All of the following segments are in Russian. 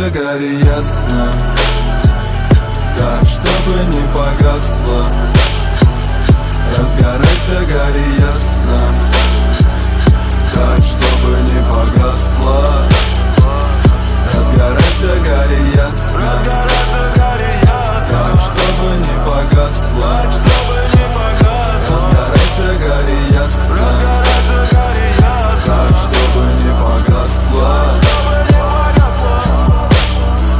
гори ясно, так, чтобы не погасло. Разгорайся, гори ясно, так, чтобы не погасло. Разгорайся, гори ясно, так, чтобы не погасло. Разгорайся, гори ясно, так, чтобы не погасло.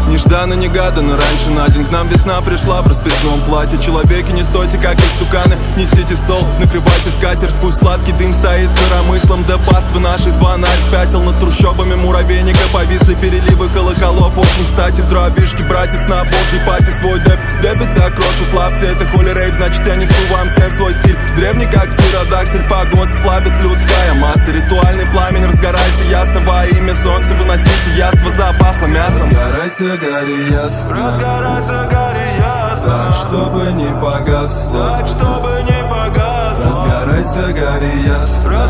Нежданно-негаданно, раньше на день к нам весна пришла в расписном платье. Человеки, не стойте, как истуканы, несите стол, накрывайте скатерть. Пусть сладкий дым стоит коромыслом, да паствы нашей звонарь спятил. Над трущобами муравейника повисли переливы колоколов. Очень кстати в дровишке братец на божьей пати свой дебет да крошит лапти. Это холи рейв, значит я несу вам всем свой стиль. Древний как птеродактиль, погост плавит людская масса. Ритуальный пламень, разгорайся ясно во имя солнца. Выносите яство, запахло мясом. Разгорайся, гори ясно, так, чтобы не погасло. Разгорайся, гори ясно,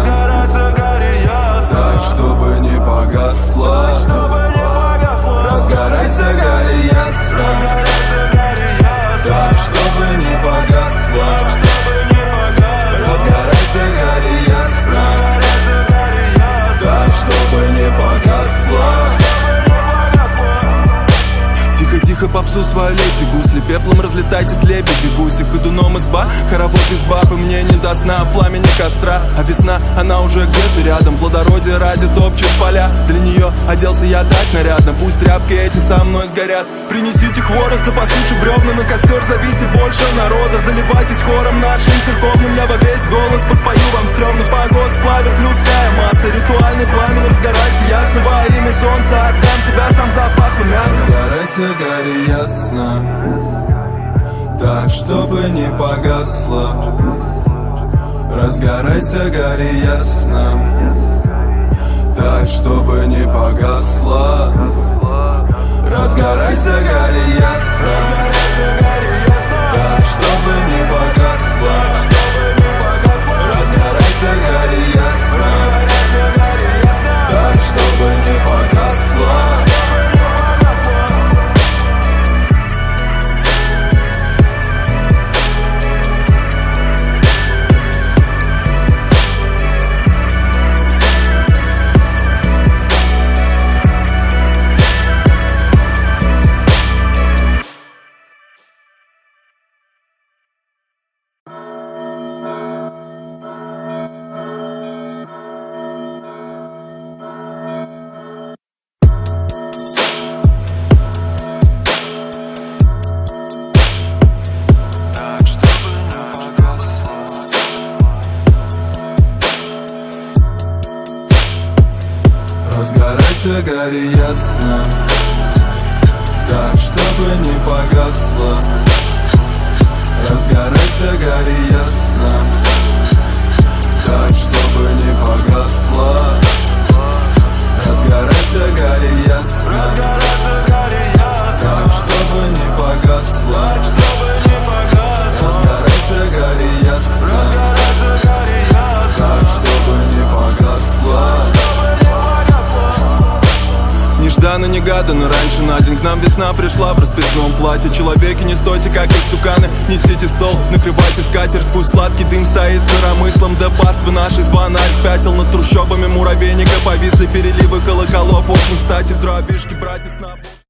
так, чтобы не погасло. Разгорайся, гори ясно, так, чтобы не погасло. Разгорайся, гори ясно, так, чтобы не погасло. Тихо попсу свою лейте, гусли, пеплом разлетайтесь, лебеди, гуси. Ходуном изба, хоровод из баб, и мне не до сна в пламени костра. А весна, она уже где-то рядом, плодородие ради топчет поля. Для нее оделся я так нарядно, пусть тряпки эти со мной сгорят. Принесите хворост, да по суше бревна на костер, зовите больше народа. Заливайтесь хором нашим церковным, я во весь голос подпою вам стрёмно. Погост плавит людская масса, ритуальный пламень, разгорайся ясно во имя солнца. Отдам себя, сам запахло мясо. Разгорайся, гори ясно, так, чтобы не погасло. Разгорайся, гори ясно, так, чтобы не погасло. Разгорайся, гори ясно, так, чтобы не погасло. Разгорайся, гори ясно, так, чтобы не погасло. Разгорайся, гори ясно, так, чтобы не погасло. Разгорайся, гори ясно, так, чтобы не погасло. Разгорайся, гори ясно, так, чтобы не погасло. Разгорайся, гори ясно, так, чтобы не погасло. Нежданно-негаданно, раньше на день к нам весна пришла в расписном платье. Человеки, не стойте, как истуканы, несите стол, накрывайте скатерть. Пусть сладкий дым стоит коромыслом, да паствы нашей звонарь спятил. Над трущобами муравейника повисли переливы колоколов. Очень кстати в дровишке братец на